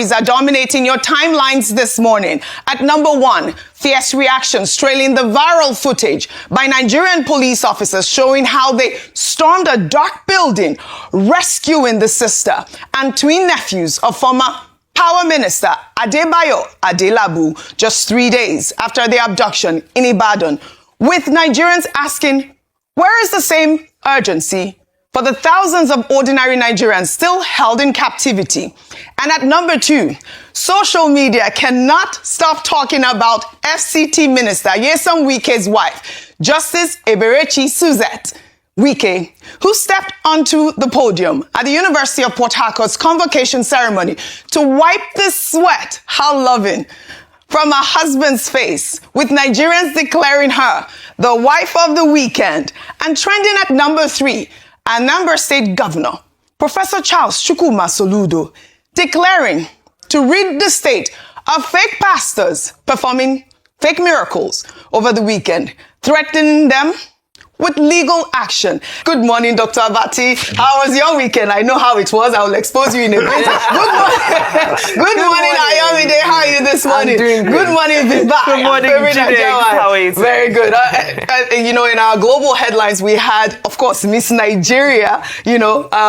stories are dominating your timelines this morning. At number 1, fierce reactions trailing the viral footage by Nigerian police officers showing how they stormed a dark building, rescuing the sister and twin nephews of former Power Minister Adebayo Adelabu just 3 days after the abduction in Ibadan, with Nigerians asking, where is the same urgency for the thousands of ordinary Nigerians still held in captivity? And at number 2, social media cannot stop talking about FCT Minister Nyesom Wike's wife, Justice Eberechi Suzette Wike, who stepped onto the podium at the University of Port Harcourt's convocation ceremony to wipe the sweat, how loving, from her husband's face, with Nigerians declaring her the wife of the weekend. And trending at number 3, Anambra State Governor, Professor Charles Chukwuma Soludo, declaring to rid the state of fake pastors performing fake miracles over the weekend, threatening them with legal action. Good morning, Dr. Abati. How was your weekend? I know how it was. I will expose you in a bit. Good morning. Good morning, Ayomide. How are you this morning? I'm doing good morning, Viva. Good morning, How are you? Very good. In our global headlines, we had, of course, Miss Nigeria,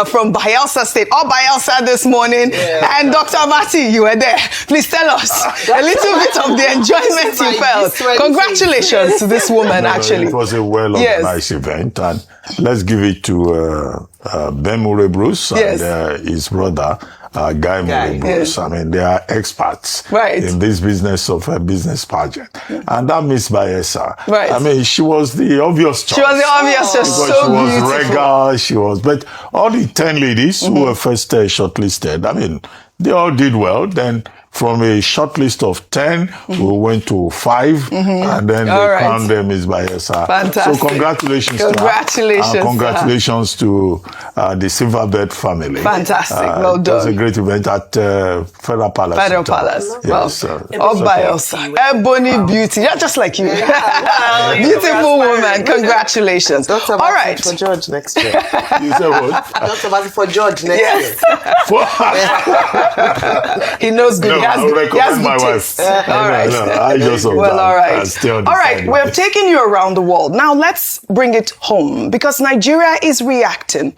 from Bayelsa State, or Bayelsa this morning. Yeah. And Dr. Abati, you were there. Please tell us a little bit of the enjoyment you felt. Congratulations to this woman, actually. It was a well-organized event, and let's give it to Ben Murray Bruce and his brother Guy Murray Bruce. I mean, they are experts in this business of a business pageant, and that Miss Bayelsa. I mean, she was the obvious choice. She was the obvious choice. Because so she was beautiful. regal. But all the 10 ladies who were first shortlisted, I mean, they all did well. Then from a short list of 10, we went to 5, and then they crowned them as Bayelsa. Fantastic. So congratulations to her. Congratulations to the Silverbird family. Fantastic. Well done. It was a great event at Federal Palace. Federal Palace. Yes. Bayelsa. Ebony beauty. Yeah, just like you. Beautiful woman. Congratulations. Dr. All right. For George next year. You said what? Dr. Basi for George next year. He knows good. No, I would recommend my wife. All right. No, I just all right. All right. We have taken you around the world. Now let's bring it home, because Nigeria is reacting.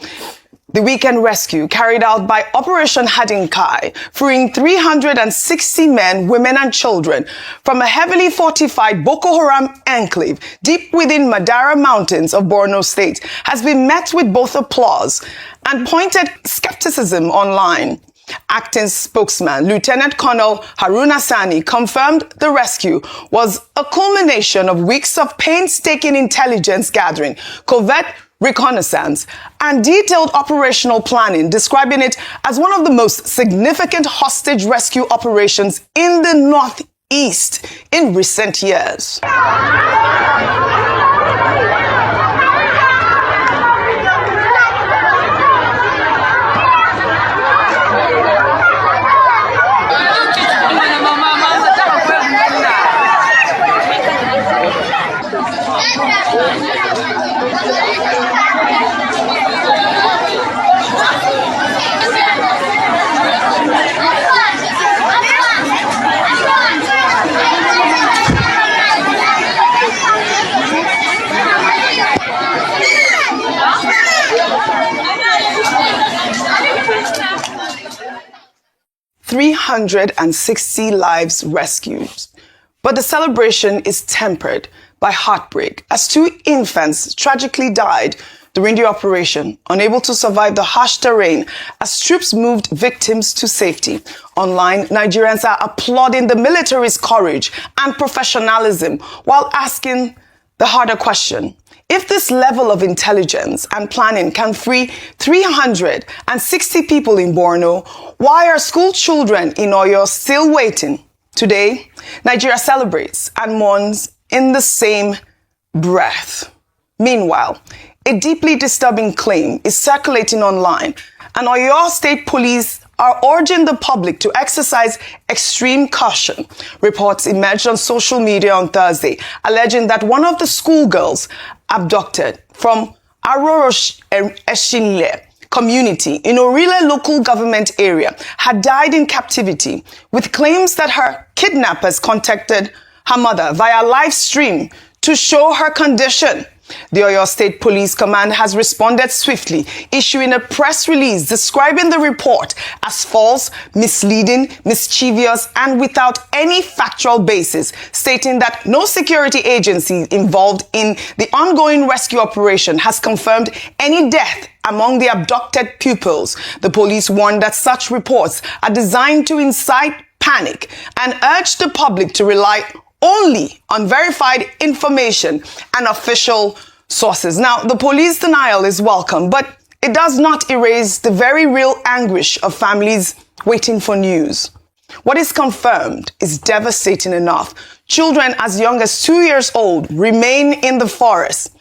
The weekend rescue carried out by Operation Hadinkai, freeing 360 men, women and children from a heavily fortified Boko Haram enclave deep within Madara Mountains of Borno State, has been met with both applause and pointed skepticism online. Acting spokesman Lieutenant Colonel Haruna Sani confirmed the rescue was a culmination of weeks of painstaking intelligence gathering, covert reconnaissance, and detailed operational planning, describing it as one of the most significant hostage rescue operations in the Northeast in recent years. 360 lives rescued. But the celebration is tempered by heartbreak, as 2 infants tragically died during the operation, unable to survive the harsh terrain as troops moved victims to safety. Online, Nigerians are applauding the military's courage and professionalism while asking the harder question. If this level of intelligence and planning can free 360 people in Borno, why are school children in Oyo still waiting? Today, Nigeria celebrates and mourns in the same breath. Meanwhile, a deeply disturbing claim is circulating online, and Oyo State Police are urging the public to exercise extreme caution. Reports emerged on social media on Thursday, alleging that one of the schoolgirls abducted from Aroro Eshinle community in Orile local government area had died in captivity, with claims that her kidnappers contacted her mother via live stream to show her condition. The Oyo State Police Command has responded swiftly, issuing a press release describing the report as false, misleading, mischievous, and without any factual basis, stating that no security agency involved in the ongoing rescue operation has confirmed any death among the abducted pupils. The police warned that such reports are designed to incite panic and urge the public to rely only on verified information and official sources. Now, the police denial is welcome, but it does not erase the very real anguish of families waiting for news. What is confirmed is devastating enough. Children as young as 2 years old remain in the forest.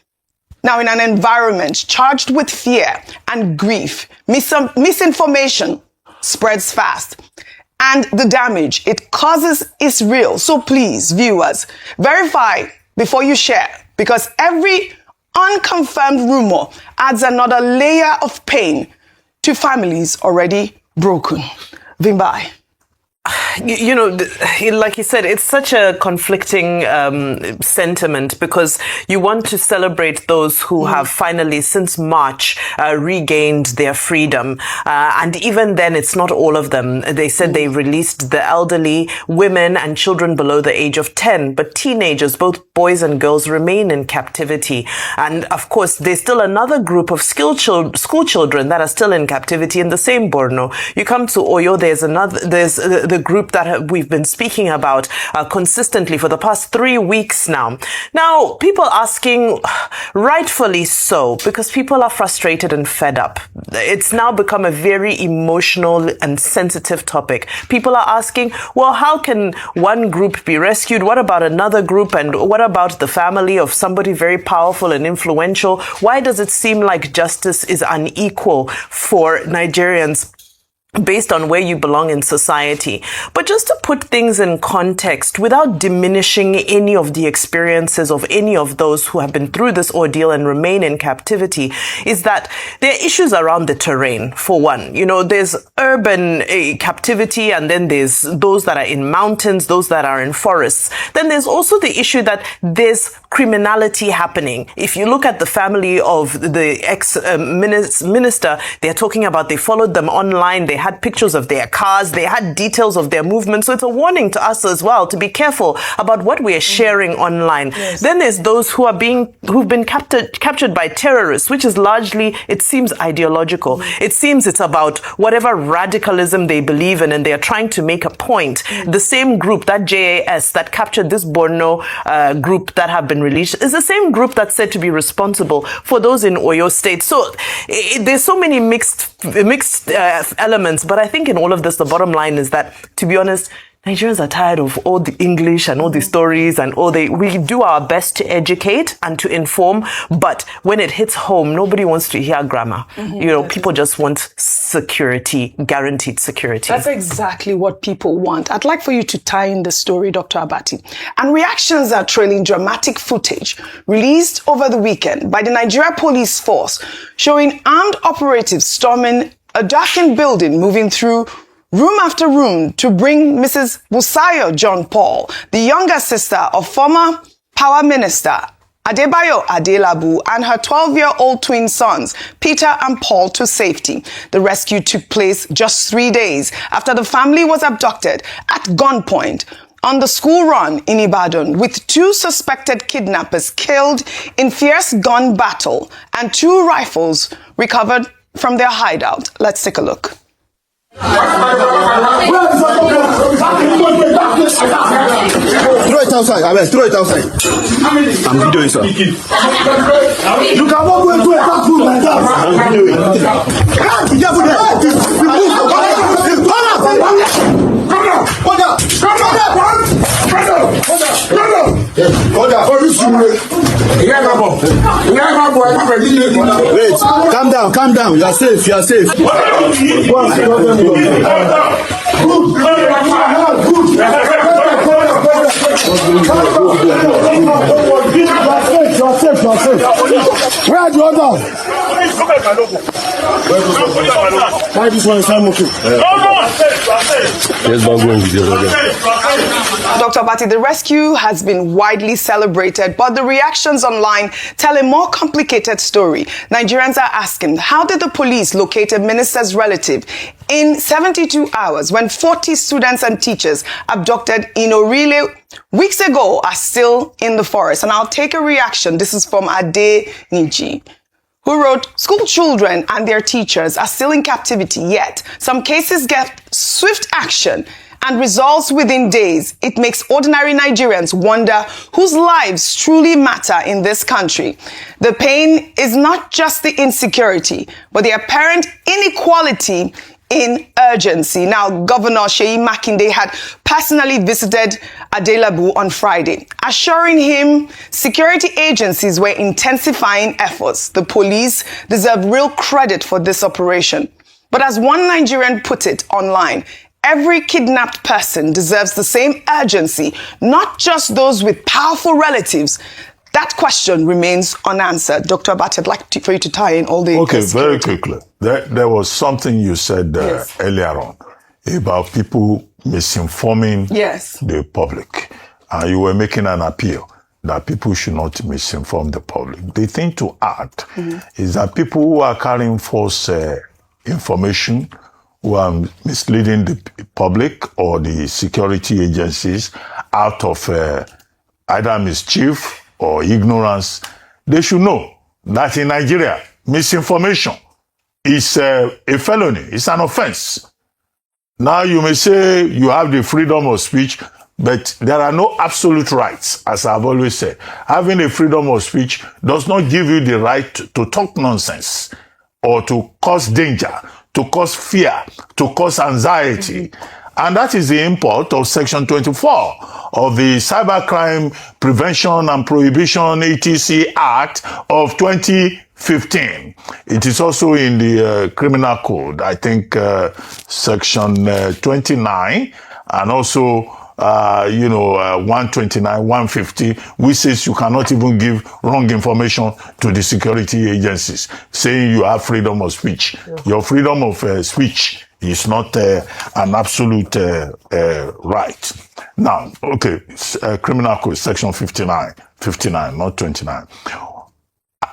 Now, in an environment charged with fear and grief, misinformation spreads fast. And the damage it causes is real. So please, viewers, verify before you share, because every unconfirmed rumor adds another layer of pain to families already broken. Vimbai. You know, like you said, it's such a conflicting sentiment, because you want to celebrate those who have finally, since March, regained their freedom. And even then, it's not all of them. They said they released the elderly, women and children below the age of 10. But teenagers, both boys and girls, remain in captivity. And of course, there's still another group of school children that are still in captivity in the same Borno. You come to Oyo, there's the group that we've been speaking about consistently for the past 3 weeks now. Now, people asking, rightfully so, because people are frustrated and fed up. It's now become a very emotional and sensitive topic. People are asking, well, how can one group be rescued? What about another group? And what about the family of somebody very powerful and influential? Why does it seem like justice is unequal for Nigerians based on where you belong in society? But just to put things in context, without diminishing any of the experiences of any of those who have been through this ordeal and remain in captivity, is that there are issues around the terrain, for one. You know, there's urban captivity, and then there's those that are in mountains, those that are in forests. Then there's also the issue that there's criminality happening. If you look at the family of the ex-minister, they're talking about they followed them online, they had pictures of their cars, they had details of their movements. So it's a warning to us as well to be careful about what we are sharing online. Yes. Then there's those who've been captured by terrorists, which is largely, it seems, ideological. It seems it's about whatever radicalism they believe in, and they are trying to make a point. The same group, that JAS, that captured this Borno group that have been released, is the same group that's said to be responsible for those in Oyo State. So there's so many mixed elements. But I think in all of this, the bottom line is that, to be honest, Nigerians are tired of all the English and all the stories and we do our best to educate and to inform, but when it hits home, nobody wants to hear grammar. You know, people just want security, guaranteed security. That's exactly what people want. I'd like for you to tie in the story, Dr. Abati. And reactions are trailing dramatic footage released over the weekend by the Nigeria Police Force, showing armed operatives storming a darkened building, moving through room after room to bring Mrs. Busayo John Paul, the younger sister of former Power Minister Adebayo Adelabu, and her 12-year-old twin sons, Peter and Paul, to safety. The rescue took place just 3 days after the family was abducted at gunpoint on the school run in Ibadan, with 2 suspected kidnappers killed in fierce gun battle and 2 rifles recovered from their hideout. Let's take a look. Throw it outside, I mean, throw it outside. I'm videoing, sir. You cannot go into a dark room like that. I'm videoing. Be careful there. Wait, calm down. You are safe. Where are the others? Why this one is okay? Yes, Dr. Bati, the rescue has been widely celebrated, but the reactions online tell a more complicated story. Nigerians are asking, how did the police locate a minister's relative in 72 hours when 40 students and teachers abducted in Orile weeks ago are still in the forest? And I'll take a reaction. This is from Ade Niji, who wrote, school children and their teachers are still in captivity, yet some cases get swift action and results within days. It makes ordinary Nigerians wonder whose lives truly matter in this country. The pain is not just the insecurity, but the apparent inequality in urgency. Now, Governor Seyi Makinde had personally visited Adelabu on Friday, assuring him security agencies were intensifying efforts. The police deserve real credit for this operation. But as one Nigerian put it online, every kidnapped person deserves the same urgency, not just those with powerful relatives. That question remains unanswered. Dr. Abati, I'd like for you to tie in all the... Okay, very quickly. There was something you said earlier on about people misinforming the public. You were making an appeal that people should not misinform the public. The thing to add is that people who are carrying false information, who are misleading the public or the security agencies out of either mischief or ignorance, they should know that in Nigeria, misinformation is a felony. It's an offense. Now you may say you have the freedom of speech, but there are no absolute rights, as I've always said. Having a freedom of speech does not give you the right to talk nonsense or to cause danger, to cause fear, to cause anxiety. And that is the import of Section 24 of the Cybercrime Prevention and Prohibition etc. Act of 2015. It is also in the Criminal Code, I think Section 29, and also 129, 150, which says you cannot even give wrong information to the security agencies, saying you have freedom of speech. Your freedom of speech is not an absolute right. Now, okay, Criminal Code, Section 59, not 29.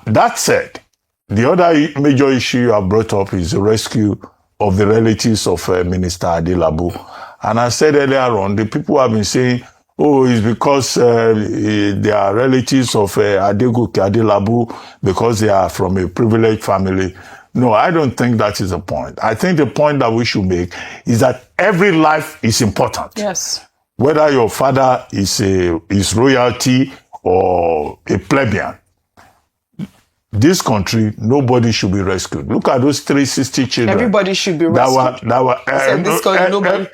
That said, the other major issue you have brought up is the rescue of the relatives of Minister Adelabu. And I said earlier on, the people have been saying, oh, it's because they are relatives of Adelabu, because they are from a privileged family. No, I don't think that is the point. I think the point that we should make is that every life is important. Yes. Whether your father is royalty or a plebeian, this country, nobody should be rescued. Look at those 360 children. Everybody should be rescued.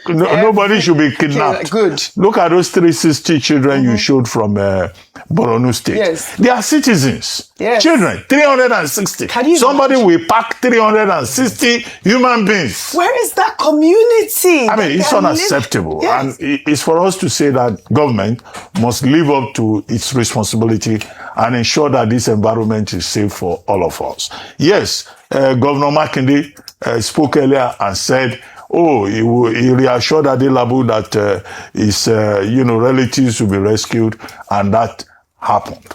Nobody should be kidnapped. Good. Look at those 360 children you showed from Borno State. Yes. They are citizens. Yes. Children, 360. Somebody will pack 360 human beings. Where is that community? I mean, it's unacceptable. Yes. And it's for us to say that government must live up to its responsibility and ensure that this environment is safe for all of us. Yes, Governor Makinde spoke earlier and said, he reassured Adelabu that his relatives will be rescued, and that happened.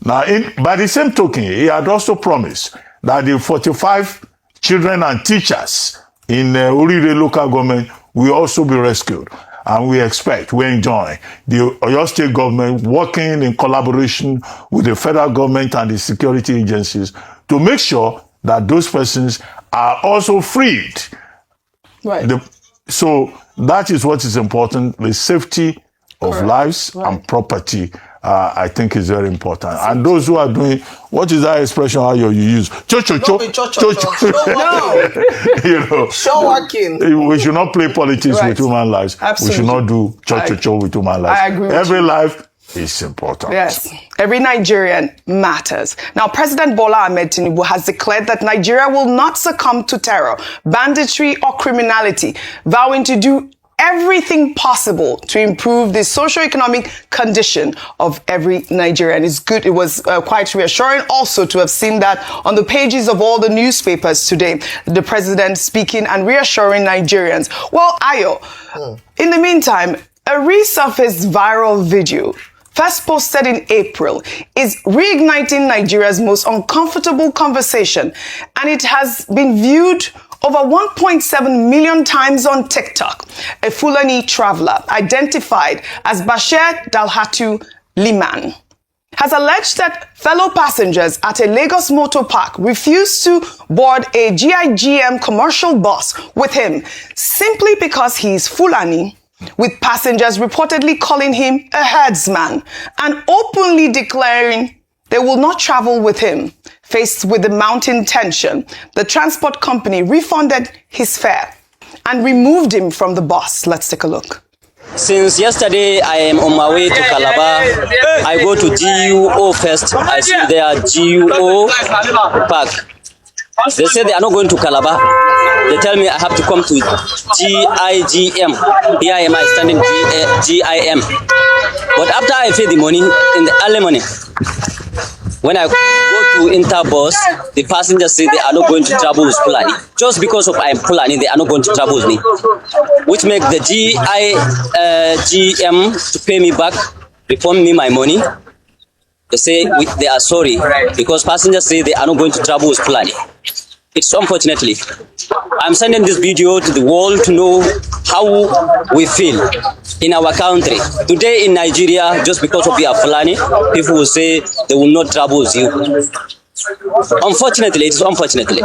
Now, by the same token, he had also promised that the 45 children and teachers in Urire local government will also be rescued. And we enjoy the Oyo State government working in collaboration with the federal government and the security agencies to make sure that those persons are also freed. Right. So that is what is important. The safety of lives and property, I think, is very important. And those who are doing, what is that expression how you use? Cho-cho-cho. Show working. We should not play politics with human lives. Absolutely. We should not do cho-cho-cho with human lives. I agree with Every life is important. Yes. Every Nigerian matters. Now, President Bola Ahmed Tinubu has declared that Nigeria will not succumb to terror, banditry, or criminality, vowing to do everything possible to improve the socioeconomic condition of every Nigerian. It's good. It was quite reassuring also to have seen that on the pages of all the newspapers today, the president speaking and reassuring Nigerians. Well, Ayo, in the meantime, a resurfaced viral video first posted in April is reigniting Nigeria's most uncomfortable conversation, and it has been viewed over 1.7 million times on TikTok. A Fulani traveler identified as Bashir Dalhatu Liman has alleged that fellow passengers at a Lagos motor park refused to board a GIGM commercial bus with him simply because he is Fulani, with passengers reportedly calling him a herdsman and openly declaring they will not travel with him. Faced with the mounting tension, the transport company refunded his fare and removed him from the bus. Let's take a look. Since yesterday, I am on my way to Calabar. I go to GUO first. I see there GUO Park. They say they are not going to Calabar. They tell me I have to come to GIGM. Here am I standing GIM. But after I pay the money in the early morning, when I go to Interbus, the passengers say they are not going to travel with Fulani. Just because of I am Fulani, they are not going to travel with me. Which make the GIGM to pay me back, refund me my money. They say they are sorry because passengers say they are not going to travel with Fulani. It's unfortunately. I'm sending this video to the world to know how we feel in our country. Today in Nigeria, just because of your Fulani, people will say they will not travel with you. Unfortunately, it's unfortunately.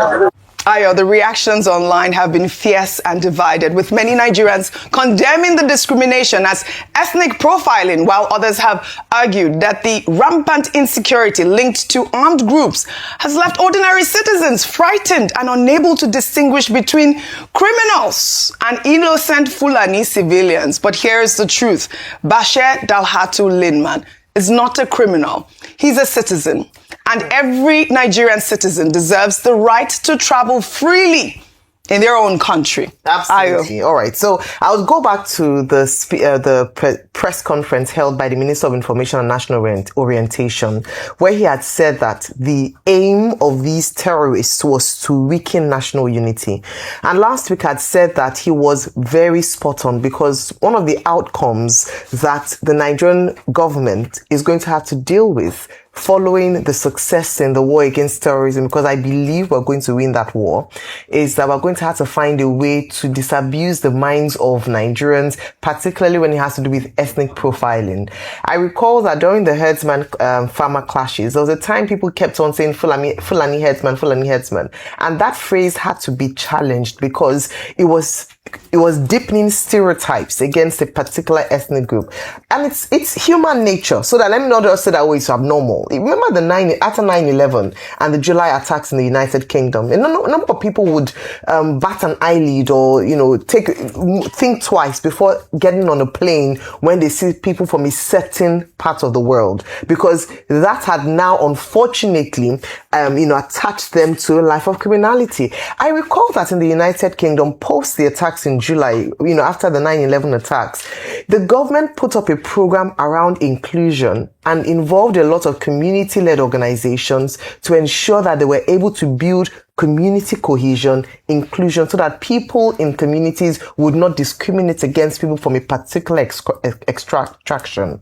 Ayo, the reactions online have been fierce and divided, with many Nigerians condemning the discrimination as ethnic profiling, while others have argued that the rampant insecurity linked to armed groups has left ordinary citizens frightened and unable to distinguish between criminals and innocent Fulani civilians. But here's the truth. Bashir Dalhatu Liman is not a criminal. He's a citizen. And every Nigerian citizen deserves the right to travel freely in their own country. Absolutely. All right. So I'll go back to the press conference held by the Minister of Information and National Orientation, where he had said that the aim of these terrorists was to weaken national unity. And last week had said that he was very spot on, because one of the outcomes that the Nigerian government is going to have to deal with following the success in the war against terrorism, because I believe we're going to win that war, is that we're going to have to find a way to disabuse the minds of Nigerians, particularly when it has to do with ethnic profiling. I recall that during the herdsman farmer clashes, there was a time people kept on saying Fulani herdsman, Fulani herdsman. And that phrase had to be challenged because it was deepening stereotypes against a particular ethnic group. And it's human nature. So that let me not just say that it's abnormal. Remember after 9/11 and the July attacks in the United Kingdom, a number of people would bat an eyelid or, think twice before getting on a plane when they see people from a certain part of the world, because that had now unfortunately, attached them to a life of criminality. I recall that in the United Kingdom, post the attacks in July, after the 9/11 attacks, the government put up a program around inclusion and involved a lot of community-led organizations to ensure that they were able to build community cohesion, inclusion, so that people in communities would not discriminate against people from a particular extraction.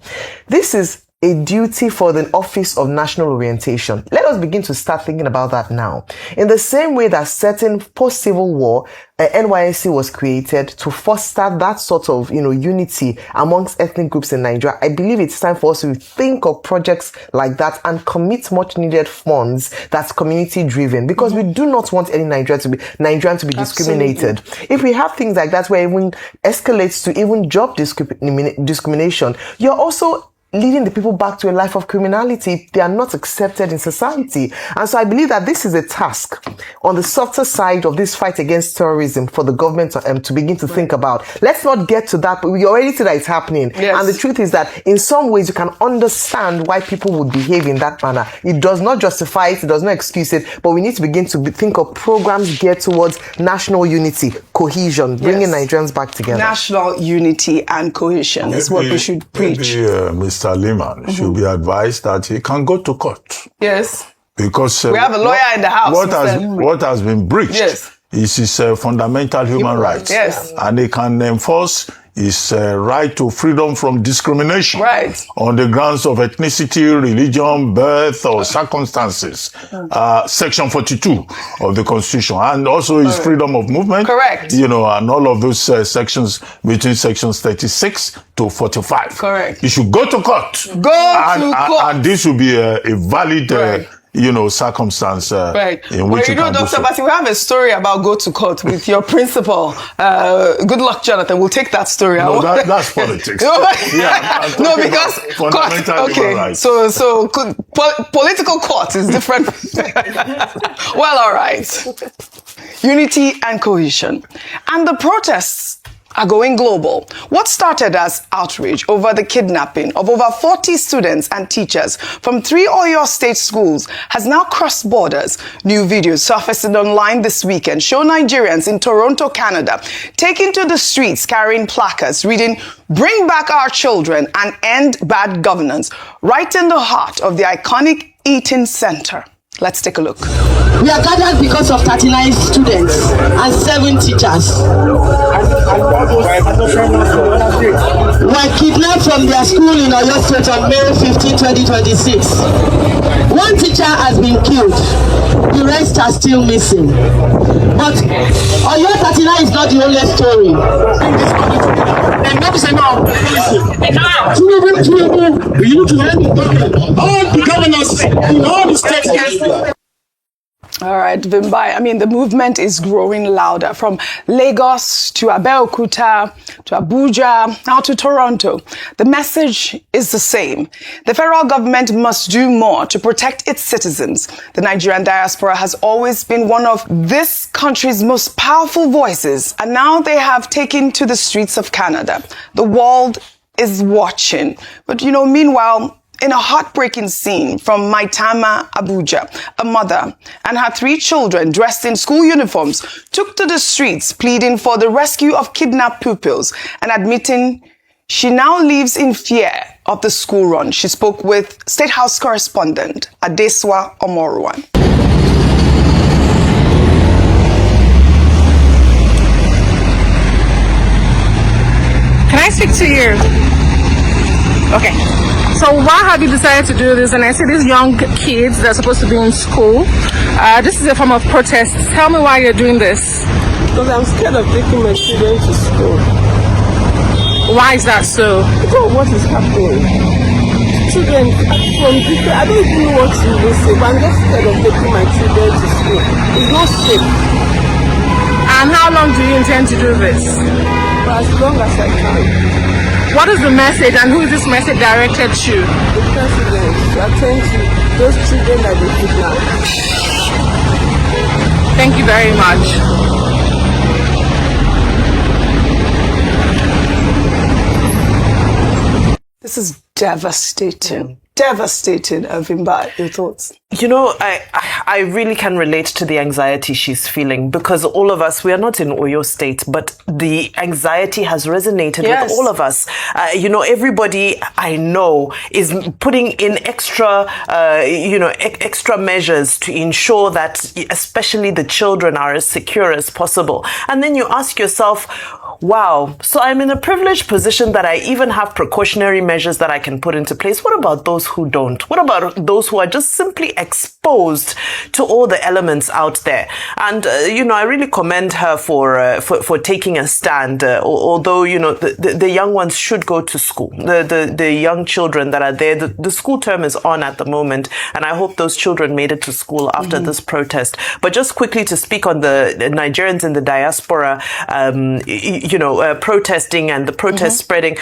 This is a duty for the Office of National Orientation. Let us begin to start thinking about that now. In the same way that certain post-Civil War, NYSC was created to foster that sort of, unity amongst ethnic groups in Nigeria, I believe it's time for us to think of projects like that and commit much needed funds that's community driven, because we do not want any Nigerian to be discriminated. If we have things like that where it even escalates to even job discrimination, you're also leading the people back to a life of criminality if they are not accepted in society. And so I believe that this is a task on the softer side of this fight against terrorism for the government to begin to think about. Let's not get to that, but we already see that it's happening. Yes. And the truth is that in some ways you can understand why people would behave in that manner. It does not justify it, it does not excuse it, but we need to begin to think of programs geared towards national unity, cohesion, bringing Nigerians back together. National unity and cohesion is what we should preach. Mr. Lehman should be advised that he can go to court. Yes. Because we have a lawyer in the house. What has been breached is his fundamental human rights. Yes. And he can enforce his right to freedom from discrimination on the grounds of ethnicity, religion, birth, or circumstances. Section 42 of the Constitution. And also his freedom of movement. Correct. You know, and all of those sections between sections 36 to 45. Correct. He should go to court. And this will be a valid circumstance in which Dr. Basi, we have a story about go to court with your principal. Good luck, Jonathan. We'll take that story. No, that's politics. No, because fundamental human rights. So political court is different. Well, all right. Unity and cohesion. And the protests are going global. What started as outrage over the kidnapping of over 40 students and teachers from 3 Oyo State schools has now crossed borders. New videos surfacing online this weekend show Nigerians in Toronto, Canada, taking to the streets carrying placards reading, "Bring back our children and end bad governance," right in the heart of the iconic Eaton Center. Let's take a look. We are gathered because of 39 students and 7 teachers were kidnapped from their school in Oyo State on May 15, 2026. One teacher has been killed. The rest are still missing. But Oyo 39 is not the only story. We need to end all the governors in all the states. All right, Vimbai. I mean, the movement is growing louder from Lagos to Abeokuta to Abuja, now to Toronto. The message is the same. The federal government must do more to protect its citizens. The Nigerian diaspora has always been one of this country's most powerful voices, and now they have taken to the streets of Canada. The world is watching. But, meanwhile, in a heartbreaking scene from Maitama, Abuja, a mother and her 3 children dressed in school uniforms took to the streets pleading for the rescue of kidnapped pupils and admitting she now lives in fear of the school run. She spoke with State House correspondent Adeswa Omoruwan. Can I speak to you? Okay. So why have you decided to do this? And I see these young kids that are supposed to be in school. This is a form of protest. Tell me why you're doing this. Because I'm scared of taking my children to school. Why is that so? Because of what is happening. Children from people, I don't even know what to say, but I'm just scared of taking my children to school. It's not safe. And how long do you intend to do this? For as long as I can. What is the message and who is this message directed to? The president, to attend to those children that they kidnapped. Thank you very much. This is devastating. Devastating, Vimbai. Your thoughts? I really can relate to the anxiety she's feeling because all of us, we are not in Oyo State, but the anxiety has resonated with all of us. Everybody I know is putting in extra measures to ensure that especially the children are as secure as possible. And then you ask yourself, wow, so I'm in a privileged position that I even have precautionary measures that I can put into place. What about those who don't? What about those who are just simply exposed to all the elements out there? And, I really commend her for taking a stand. Although, the young ones should go to school. The young children that are there, the school term is on at the moment. And I hope those children made it to school after this protest. But just quickly to speak on the Nigerians in the diaspora, protesting and the protest spreading.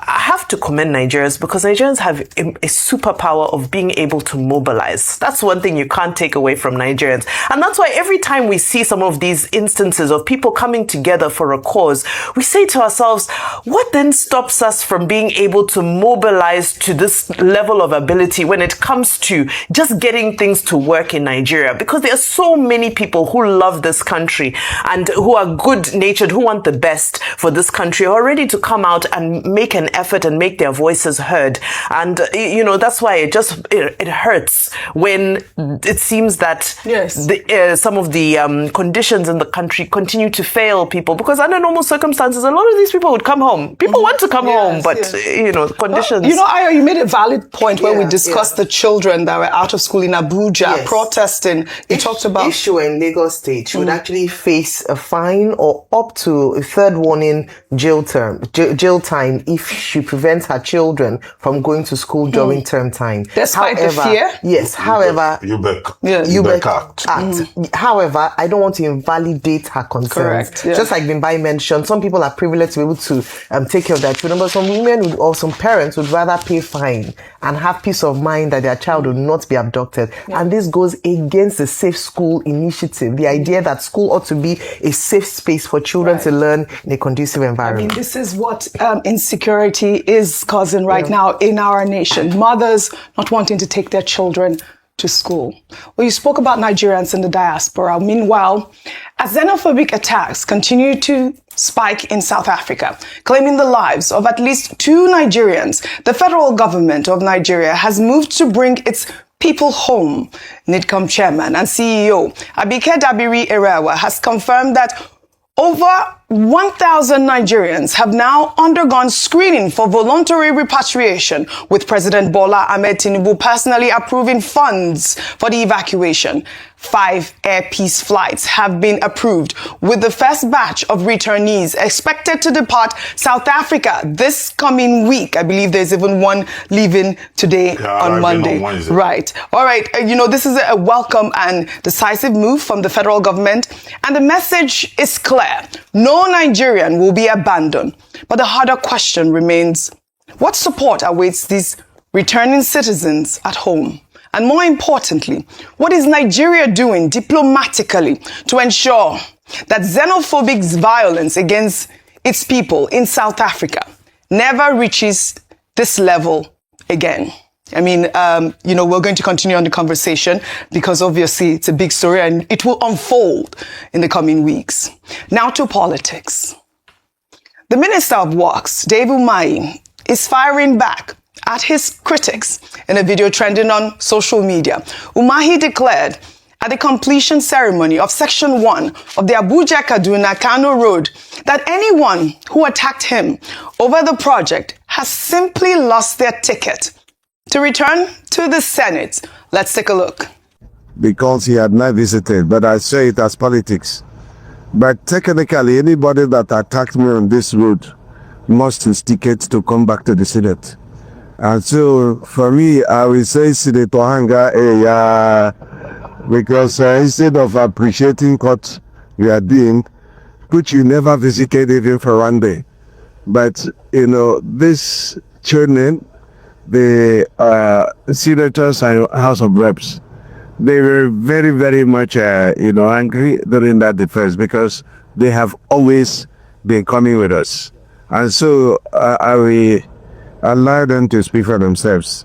I have to commend Nigerians because Nigerians have a superpower of being able to mobilize. That's one thing you can't take away from Nigerians. And that's why every time we see some of these instances of people coming together for a cause, we say to ourselves, what then stops us from being able to mobilize to this level of ability when it comes to just getting things to work in Nigeria? Because there are so many people who love this country and who are good-natured, who want the best for this country, who are ready to come out and make an effort and make their voices heard. And, that's why it hurts when it seems that some of the conditions in the country continue to fail people. Because under normal circumstances, a lot of these people would come home. People want to come home, but, conditions. Ayo, you made a valid point when we discussed the children that were out of school in Abuja protesting. You talked about... If she were in Lagos State, she would actually face a fine or up to a third warning jail time if she prevents her children from going to school during term time. Despite the fear? Yes. However, UBEC Act. However, I don't want to invalidate her concerns. Correct. Yeah. Just like Bimbai mentioned, some people are privileged to be able to take care of their children, but some women or some parents would rather pay fine and have peace of mind that their child will not be abducted. Yeah. And this goes against the Safe School initiative, the idea that school ought to be a safe space for children to learn in a conducive environment. This is what insecurity is causing right now in our nation. Mothers not wanting to take their children to school. Well, you spoke about Nigerians in the diaspora. Meanwhile, as xenophobic attacks continue to spike in South Africa, claiming the lives of at least 2 Nigerians, the federal government of Nigeria has moved to bring its people home. Nyesom chairman and CEO Abike Dabiri Erewa has confirmed that over 1,000 Nigerians have now undergone screening for voluntary repatriation, with President Bola Ahmed Tinubu personally approving funds for the evacuation. 5 Air Peace flights have been approved, with the first batch of returnees expected to depart South Africa this coming week. I believe there's even one leaving today on Monday. Right. All right. This is a welcome and decisive move from the federal government, and the message is clear. No Nigerian will be abandoned. But the harder question remains, what support awaits these returning citizens at home? And more importantly, what is Nigeria doing diplomatically to ensure that xenophobic violence against its people in South Africa never reaches this level again? I mean, we're going to continue on the conversation because obviously it's a big story and it will unfold in the coming weeks. Now to politics. The Minister of Works, Dave Umahi, is firing back at his critics in a video trending on social media. Umahi declared at the completion ceremony of Section 1 of the Abuja-Kaduna-Kano Road that anyone who attacked him over the project has simply lost their ticket to return to the Senate. Let's take a look. Because he had not visited, but I say it as politics. But technically, anybody that attacked me on this road must his ticket to come back to the Senate. And so, for me, I will say Senator Hanga, because instead of appreciating what we are doing, which you never visited even for one day. But, this churning, the senators and House of Reps, they were very, very much, angry during that defense because they have always been coming with us. And so I will allow them to speak for themselves.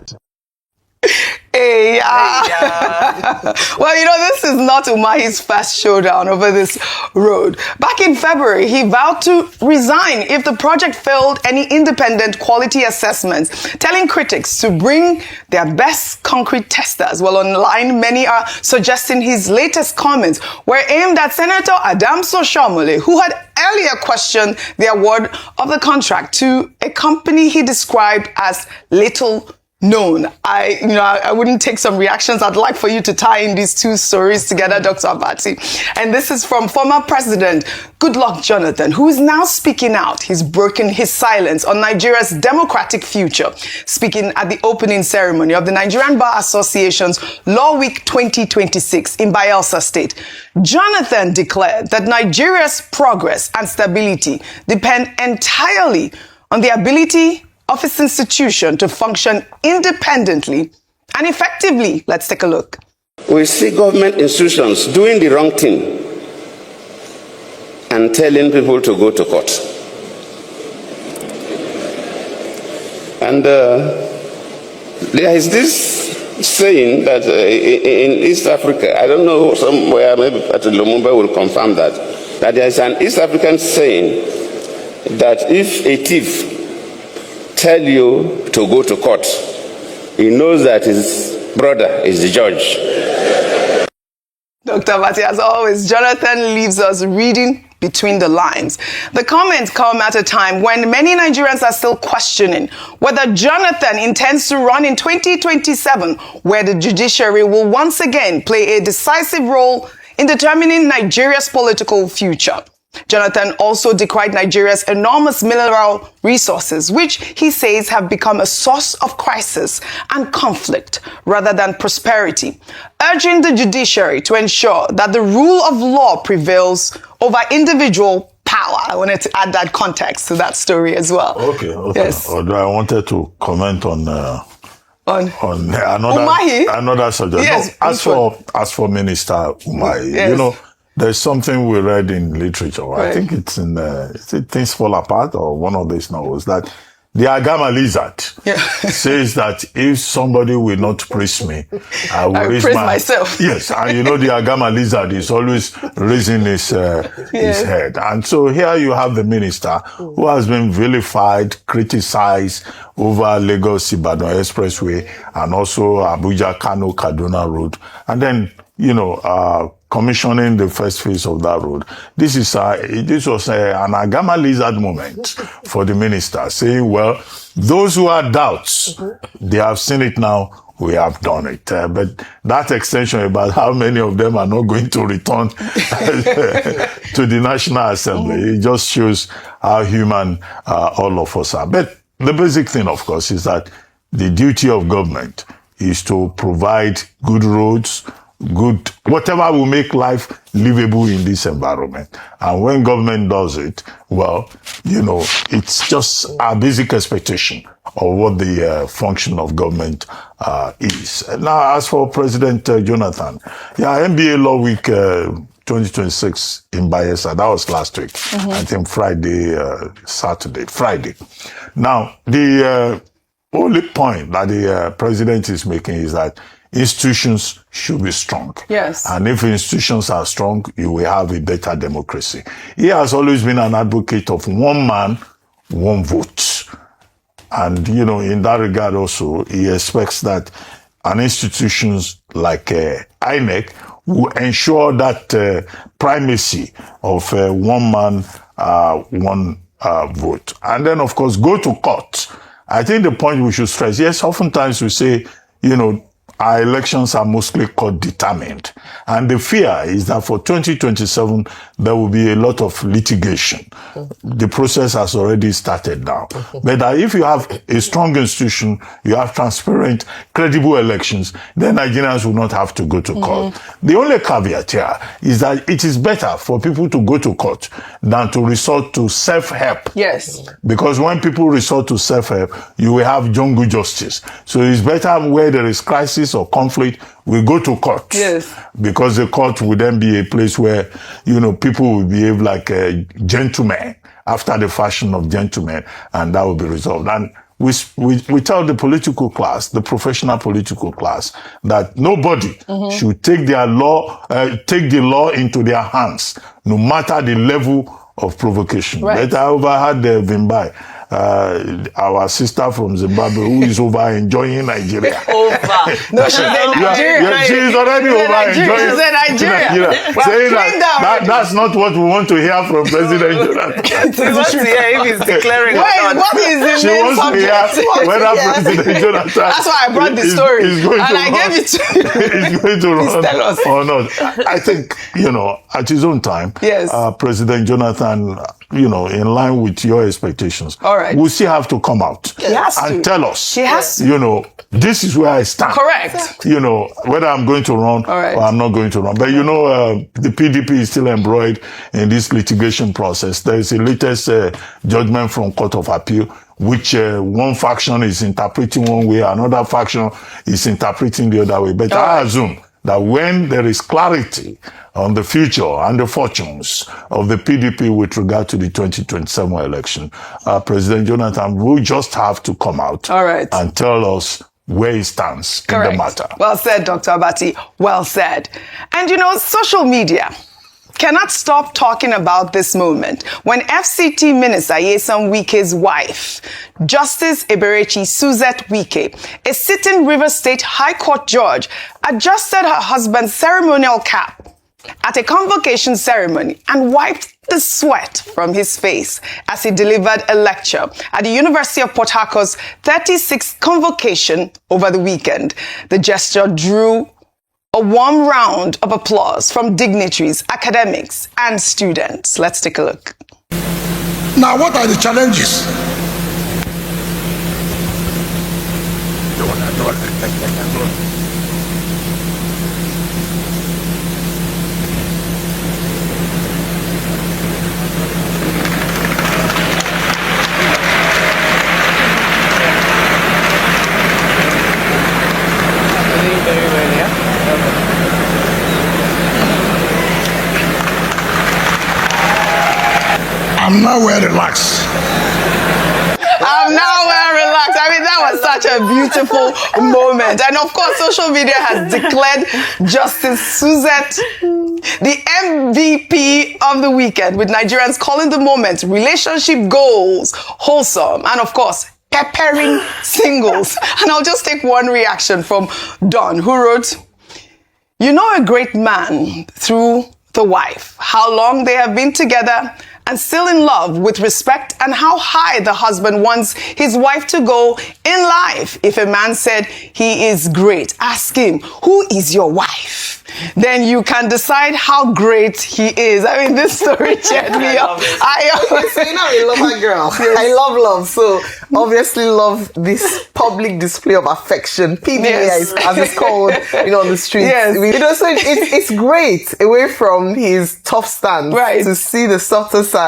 Well, this is not Umahi's first showdown over this road. Back in February, he vowed to resign if the project failed any independent quality assessments, telling critics to bring their best concrete testers. Well, online, many are suggesting his latest comments were aimed at Senator Adamso Shomole, who had earlier questioned the award of the contract to a company he described as little known. I wouldn't take some reactions. I'd like for you to tie in these two stories together, Dr. Abati. And this is from former President Goodluck Jonathan, who is now speaking out. He's broken his silence on Nigeria's democratic future, speaking at the opening ceremony of the Nigerian Bar Association's Law Week 2026 in Bayelsa State. Jonathan declared that Nigeria's progress and stability depend entirely on the ability of its institution to function independently and effectively. Let's take a look. We see government institutions doing the wrong thing and telling people to go to court. And there is this saying that in East Africa, I don't know, somewhere, maybe Patrick Lumumba will confirm that there is an East African saying that if a thief tells you to go to court, he knows that his brother is the judge. Dr. Mati, as always, Jonathan leaves us reading between the lines. The comments come at a time when many Nigerians are still questioning whether Jonathan intends to run in 2027, where the judiciary will once again play a decisive role in determining Nigeria's political future. Jonathan also decried Nigeria's enormous mineral resources, which he says have become a source of crisis and conflict rather than prosperity, urging the judiciary to ensure that the rule of law prevails over individual power. I wanted to add that context to that story as well. Okay. Yes. Although I wanted to comment on another subject. Yes, No, as for Minister Umahi, yes. There's something we read in literature. Right. I think it's in Things Fall Apart or one of these novels that the Agama lizard says that if somebody will not praise me, I will raise myself. Yes, and the Agama lizard is always raising his head. And so here you have the minister who has been vilified, criticized over Lagos-Ibadan Expressway and also Abuja-Kano Kaduna Road. And then, commissioning the first phase of that road. This was an Agama lizard moment for the minister, saying, well, those who had doubts, they have seen it now, we have done it. But that extension about how many of them are not going to return to the National Assembly, it just shows how human all of us are. But the basic thing, of course, is that the duty of government is to provide good roads, whatever will make life livable in this environment. And when government does it, well, it's just our basic expectation of what the function of government is. Now, as for President Jonathan, NBA Law Week 2026 in Bayelsa, that was last week. I think Friday. Now, the only point that the president is making is that institutions should be strong. Yes. And if institutions are strong, you will have a better democracy. He has always been an advocate of one man, one vote. And, in that regard also, he expects that an institutions like INEC will ensure that primacy of one man, one vote. And then, of course, go to court. I think the point we should stress, yes, oftentimes we say, our elections are mostly court determined. And the fear is that for 2027, there will be a lot of litigation. The process has already started now. But if you have a strong institution, you have transparent, credible elections, then Nigerians will not have to go to court. The only caveat here is that it is better for people to go to court than to resort to self-help. Yes. Because when people resort to self-help, you will have jungle justice. So it's better where there is crisis or conflict, we go to court. Yes. Because the court will then be a place where, people will behave like gentlemen after the fashion of gentlemen, and that will be resolved. And we tell the political class, the professional political class, that nobody should take the law into their hands, no matter the level of provocation. Right. But I overheard Vimbai, our sister from Zimbabwe, who is over enjoying Nigeria. No, she's in Nigeria. She is already over enjoying She's in Nigeria. Saying that's not what we want to hear from President Jonathan. She wants to hear if he's declaring or not. What is the main subject? She wants to hear whether President Jonathan. That's why I brought the story. I gave it to you. He's going to run or not. I think, at his own time, yes. President Jonathan, in line with your expectations, all right, will still have to come out and tell us, he has to. This is where I stand. Correct. Whether I'm going to run or I'm not going to run. But the PDP is still embroiled in this litigation process. There is a latest judgment from Court of Appeal which one faction is interpreting one way, another faction is interpreting the other way. But I assume that when there is clarity on the future and the fortunes of the PDP with regard to the 2027 election, President Jonathan will just have to come out and tell us where he stands in the matter. Well said, Dr. Abati. Well said. And you know, social media cannot stop talking about this moment when FCT Minister Nyesom Wike's wife, Justice Eberechi Suzette Wike, a sitting Rivers State High Court judge, adjusted her husband's ceremonial cap at a convocation ceremony and wiped the sweat from his face as he delivered a lecture at the University of Port Harcourt's 36th convocation over the weekend. The gesture drew a warm round of applause from dignitaries, academics, and students. Let's take a look. Now, what are the challenges? I'm now well relaxed. I'm now well relaxed. I mean, that was such a beautiful moment. And of course, social media has declared Justice Suzette the MVP of the weekend, with Nigerians calling the moment relationship goals wholesome and, of course, peppering singles. And I'll just take one reaction from Don, who wrote, "You know a great man through the wife, how long they have been together and still in love with respect, and how high the husband wants his wife to go in life. If a man said he is great, ask him, who is your wife? Then you can decide how great he is." I mean, this story cheered me up. I love my girl. Yes. I love love. So obviously love this public display of affection. PDA, as it's called, on the streets. Yes. So it's great away from his tough stance to see the softer side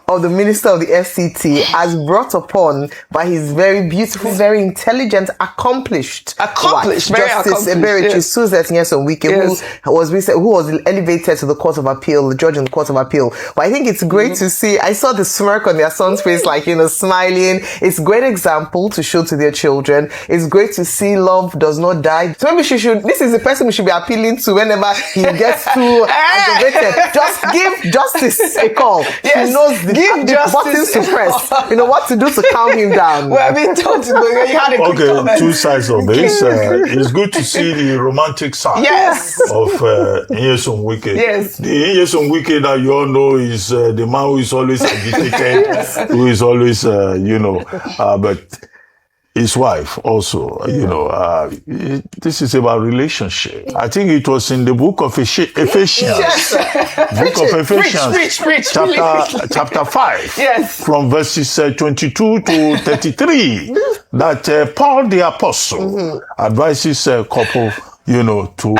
of the minister of the FCT as brought upon by his very beautiful, very intelligent, accomplished wife, very Justice Eberechi Suzette Nyesom Wike, who was elevated to the Court of Appeal, the judge in the Court of Appeal. But I think it's great to see. I saw the smirk on their son's face, smiling. It's a great example to show to their children. It's great to see love does not die. So maybe this is the person we should be appealing to whenever he gets too aggravated. Just give Justice a call. Yes. She knows the buttons to press. What to do to calm him down. Well, I've been told to go. You had a quick comment. Two sides of this. It's good to see the romantic side of Nyesom Wike. Yes. The Nyesom Wike that you all know is the man who is always agitated, who is always, but his wife also, this is about relationship. I think it was in the book of Ephesians. Book of Ephesians, chapter 5, from verses 22 to 33, that Paul the Apostle advises a couple, to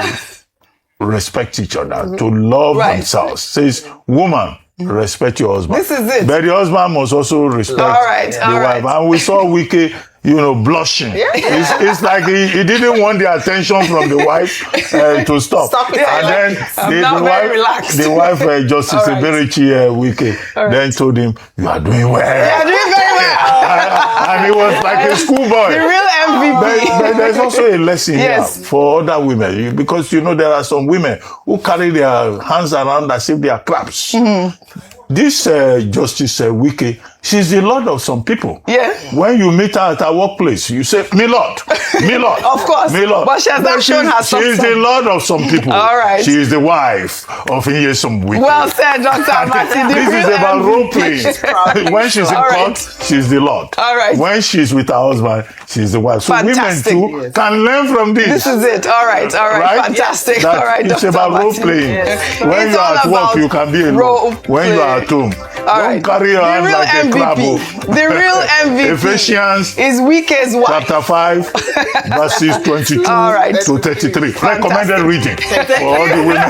respect each other, to love themselves. Says, woman, respect your husband. This is it. But the husband must also respect the wife. And we saw Wike, blushing. It's like he didn't want the attention from the wife to stop. And then the wife, Justice Eberechi Wike, then told him, "You are doing well. You are doing very well." And he was like a schoolboy. The real MVP. But there's also a lesson here for other women, because there are some women who carry their hands around as if they are crabs. This Justice Wike, she's the lord of some people. Yeah. When you meet her at her workplace, you say, "Me lord, me lord." Of course. Me lord. But she has not shown her She is the lord of some people. All right. She is the wife of Nyesom Wike. Well said, Dr. Abati. This is about role playing. When she's in court, she's the lord. All right. When she's with her husband, she's the wife. So Fantastic. Women too can learn from this. This is it. All right. Fantastic. That all right. It's Dr. about role Abati. playing. Yes. When you are at work, you can be alone. When you are at home, don't carry your hand like a crab. The real MVP Ephesians is Wike's wife. Chapter 5, verses 22 to 33. Recommended reading for all the women.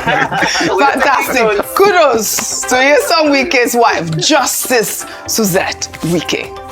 Fantastic. Kudos to Nyesom Wike's wife, Justice Suzette Wike.